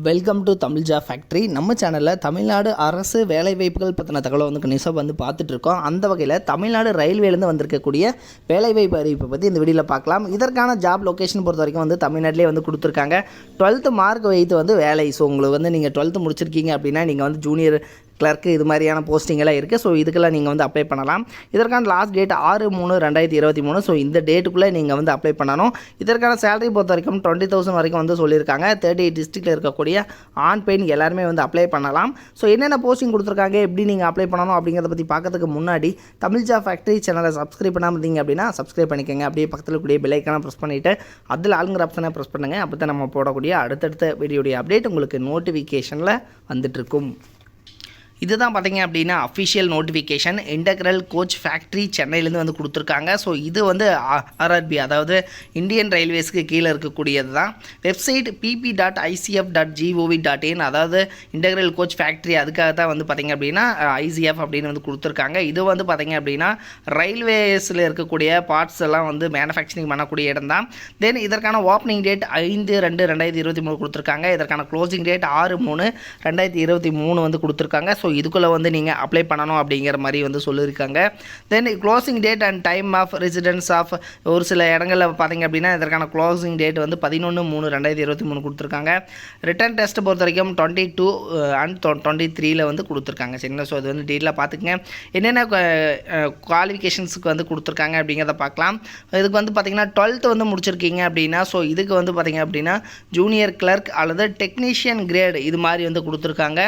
Welcome to Tamil job factory. நம்ம சேனலில் தமிழ்நாடு அரசு வேலைவாய்ப்புகள் பற்றின தகவலை நியூஸாக பார்த்துட்ருக்கோம். அந்த வகையில் தமிழ்நாடு ரயில்வேலேருந்து வந்திருக்கக்கூடிய வேலைவாய்ப்பு அறிவிப்பை பற்றி இந்த வீடியோவில் பார்க்கலாம். இதற்கான ஜாப் லொக்கேஷன் பொறுத்த வரைக்கும் தமிழ்நாட்டிலே கொடுத்துருக்காங்க. 12th மார்க் வைத்து வேலை. ஸோ உங்களுக்கு நீங்கள் 12th முடிச்சிருக்கீங்க அப்படின்னா நீங்கள் ஜூனியர் கிளர்க்கு இது மாதிரியான போஸ்டிங்கெல்லாம் இருக்குது. ஸோ இதுக்கெல்லாம் நீங்கள் அப்ளை பண்ணலாம். இதற்கான லாஸ்ட் டேட் 6/3/2023. ஸோ இந்த டேட்டுக்குள்ளே நீங்கள் அப்ளை பண்ணணும். இதற்கான சேலரி பொறுத்த வரைக்கும் 20,000 வரைக்கும் சொல்லியிருக்காங்க. 38 டிஸ்ட்ரிக்டில் இருக்கக்கூடிய ஆண் பெண் எல்லாருமே அப்ளை பண்ணலாம். ஸோ என்னென்ன போஸ்டிங் கொடுத்துருக்காங்க, எப்படி நீங்கள் அப்ளை பண்ணணும் அப்படிங்கிறத பற்றி பார்க்கறதுக்கு முன்னாடி தமிழ் ஜாப் ஃபேக்ட்ரி சேனலை சப்ஸ்கிரைப் பண்ணாமல் இருந்தீங்க அப்படின்னா சப்ஸ்கிரைப் பண்ணிக்கோங்க. அப்படியே பக்கத்தில் கூடிய பெல் ஐக்கானை ப்ரெஸ் பண்ணிவிட்டு அதில் ஆளுங்கிற ஆப்ஷனை ப்ரெஸ் பண்ணுங்கள். அப்போ தான் நம்ம போடக்கூடிய அடுத்தடுத்த வீடியோடைய அப்டேட் உங்களுக்கு நோட்டிஃபிகேஷனில் வந்துட்டுருக்கும். இதுதான் பார்த்தீங்க அப்படின்னா official notification. Integral coach factory சென்னையிலேருந்து கொடுத்துருக்காங்க. ஸோ இது ஆர்ஆர்பி, அதாவது இந்தியன் ரயில்வேஸ்க்கு கீழே இருக்கக்கூடியது தான். வெப்சைட் pp.icf.gov.in, அதாவது இன்டெக்ரல் கோச் ஃபேக்ட்ரி. அதுக்காக தான் பார்த்தீங்க அப்படின்னா ஐசிஎஃப் அப்படின்னு கொடுத்துருக்காங்க. இது பார்த்தீங்க அப்படின்னா ரயில்வேஸில் இருக்கக்கூடிய பார்ட்ஸ் எல்லாம் மேனுஃபேக்சரிங் பண்ணக்கூடிய இடம் தான். தென் இதற்கான ஓப்பனிங் டேட் 5/2/2023 கொடுத்துருக்காங்க. இதற்கான க்ளோசிங் டேட் 6/3/2023 கொடுத்துருக்காங்க. ஸோ இதுக்குள்ளே நீங்கள் அப்ளை பண்ணணும் அப்படிங்கிற மாதிரி சொல்லியிருக்காங்க. Then closing date and time of residence of ஒரு சில இடங்களில் பார்த்தீங்க அப்படின்னா இதற்கான க்ளோசிங் டேட் 11/3/2023 கொடுத்துருக்காங்க. ரிட்டன் டெஸ்ட் பொறுத்த வரைக்கும் 22 and 23 கொடுத்துருக்காங்க. சரிங்களா? ஸோ அது டீட்டெயிலாக பார்த்துக்கங்க. என்னென்ன குவாலிஃபிகேஷன்ஸுக்கு கொடுத்துருக்காங்க அப்படிங்கிறத பார்க்கலாம். இதுக்கு பார்த்தீங்கன்னா 12th முடிச்சிருக்கீங்க அப்படின்னா ஸோ இதுக்கு பார்த்தீங்க அப்படின்னா ஜூனியர் கிளர்க் அல்லது டெக்னீஷியன் கிரேட் இது மாதிரி கொடுத்துருக்காங்க.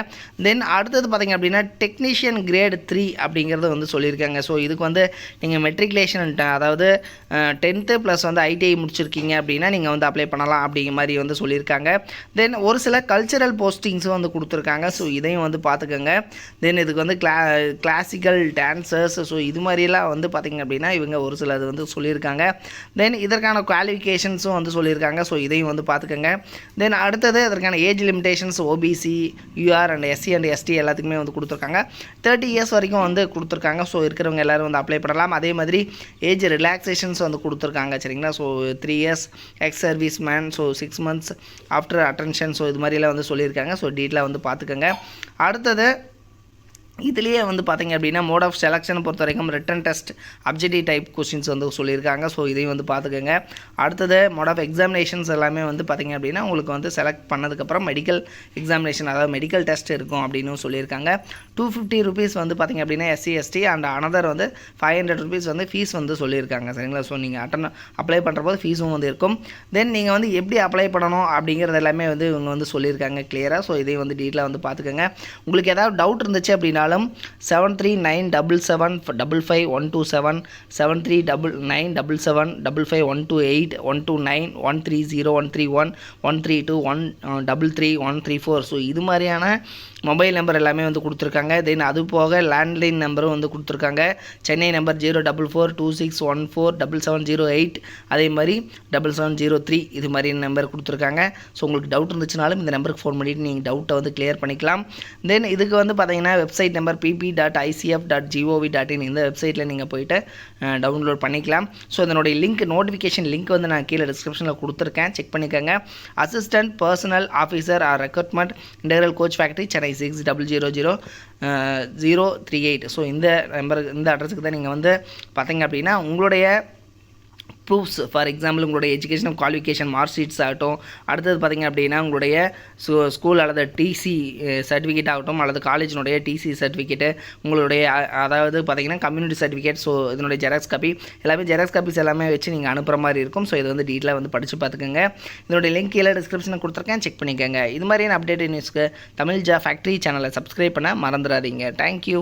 தென் அடுத்தது பார்த்தீங்க அப்படின்னா டெக்னீஷியன் கிரேட் 3 அப்படிங்கிறது சொல்லியிருக்காங்க. ஸோ இதுக்கு நீங்கள் மெட்ரிகுலேஷன், அதாவது 10th ப்ளஸ் ஐடிஐ முடிச்சிருக்கீங்க அப்படின்னா நீங்கள் அப்ளை பண்ணலாம் அப்படிங்கிற மாதிரி சொல்லியிருக்காங்க. தென் ஒரு சில கல்ச்சரல் போஸ்டிங்ஸும் கொடுத்துருக்காங்க. ஸோ இதையும் பார்த்துக்கோங்க. தென் இதுக்கு கிளாசிக்கல் டான்சர்ஸ், ஸோ இது மாதிரிலாம் பார்த்தீங்க அப்படின்னா இவங்க ஒரு சில இது சொல்லியிருக்காங்க. தென் இதற்கான குவாலிஃபிகேஷன்ஸும் சொல்லியிருக்காங்க. ஸோ இதையும் பார்த்துக்கோங்க. தென் அடுத்தது இதற்கான age limitations OBC, UR and SC and ST எல்லாத்துக்குமே கொடுத்துருக்காங்க. 30 இயர்ஸ் வரைக்கும் கொடுத்துருக்காங்க. ஸோ இருக்கிறவங்க எல்லாரும் அப்ளை பண்ணலாம். அதே மாதிரி ஏஜ் ரிலாக்ஸேஷன்ஸ் கொடுத்துருக்காங்க. சரிங்களா? So 3 years ex service man, so 6 months after attention, so இது மாதிரிலாம் சொல்லியிருக்காங்க. ஸோ டீட்டெயிலாக பார்த்துக்கோங்க. அடுத்தது இதுலேயே பார்த்தீங்க அப்படின்னா மோட் ஆஃப் செலெக்ஷன் பொறுத்த வரைக்கும் written test objective type questions சொல்லியிருக்காங்க. ஸோ இதையும் பார்த்துக்கோங்க. அடுத்தது மோட் ஆஃப் எக்ஸாமினேஷன்ஸ் எல்லாமே பார்த்தீங்க அப்படின்னா உங்களுக்கு செலக்ட் பண்ணதுக்கப்புறம் மெடிக்கல் எக்ஸாமினேஷன், அதாவது மெடிக்கல் டெஸ்ட் இருக்கும் அப்படின்னு சொல்லியிருக்காங்க. 250 rupees பார்த்தீங்க அப்படின்னா SC ST and another 500 rupees fee சொல்லியிருக்காங்க. சரிங்களா? ஸோ நீங்கள் அப்ளை பண்ணுற போது ஃபீஸும் இருக்கும். தென் நீங்கள் எப்படி அப்ளை பண்ணணும் அப்படிங்கிறது எல்லாமே இவங்க சொல்லியிருக்காங்க கிளியராக. ஸோ இதையும் டீட்டெயிலாக பார்த்துக்கோங்க. உங்களுக்கு ஏதாவது டவுட் இருந்துச்சு அப்படின்னா 7397755127 7397755128 129 130 131 132 133 134. ஸோ இது மாதிரியான மொபைல் நம்பர் எல்லாமே கொடுத்துருக்காங்க. தென் அது போக லேண்ட்லைன் நம்பரும் கொடுத்துருக்காங்க. சென்னை நம்பர் 04426147708, அதே மாதிரி 7703 இது மாதிரி நம்பர் கொடுத்துருக்காங்க. ஸோ உங்களுக்கு டவுட் இருந்துச்சுனாலும் இந்த நம்பருக்கு ஃபோன் பண்ணிவிட்டு நீங்கள் டவுட்டை கிளியர் பண்ணிக்கலாம். தென் இதுக்கு பார்த்தீங்கன்னா வெப்சைட் நம்பர் pp.icf.gov.in, இந்த வெப்சைட்டில் நீங்கள் போய்ட்டு டவுன்லோட் பண்ணிக்கலாம். ஸோ இதனுடைய லிங்க், நோட்டிஃபிகேஷன் லிங்க் நான் கீழே டிஸ்கிரிப்ஷனில் கொடுத்துருக்கேன், செக் பண்ணிக்கோங்க. Assistant personnel officer R recruitment integral coach factory Chennai 60000038. So இந்த நம்பருக்கு, இந்த அட்ரஸுக்கு தான் நீங்கள் பார்த்தீங்க அப்படின்னா உங்களுடைய ப்ரூஃப்ஸ், ஃபார் எக்ஸாம்பிள் உங்களுடைய எஜுகேஷனல் குவாலிஃபிகேஷன் மார்க் ஷீட்ஸ் ஆகட்டும், அடுத்தது பார்த்திங்க அப்படின்னா உங்களுடைய ஸ்கூல் அல்லது டிசி சர்டிஃபிகேட் ஆகட்டும், அல்லது காலேஜினுடைய டிசி சர்டிஃபிகேட்டு, உங்களுடைய அதாவது பார்த்திங்கன்னா கம்யூனிட்டி சர்டிஃபிகேட், ஸோ இதனுடைய ஜெராக்ஸ் காப்பி எல்லாமே, ஜெராக்ஸ் காப்பீஸ் எல்லாமே வச்சு நீங்கள் அனுப்புகிற மாதிரி இருக்கும். ஸோ இது டீட்டெயிலாக படித்து பார்த்துக்கோங்க. இதனுடைய லிங்க் கீழே டிஸ்கிரிப்ஷனில் கொடுத்துருக்கேன், செக் பண்ணிக்கோங்க. இது மாதிரியான அப்டேட் நியூஸ்க்கு தமிழ் ஜாப் ஃபேக்ட்ரி சேனலை சப்ஸ்கிரைப் பண்ண மறந்துடாதீங்க. தேங்க்யூ.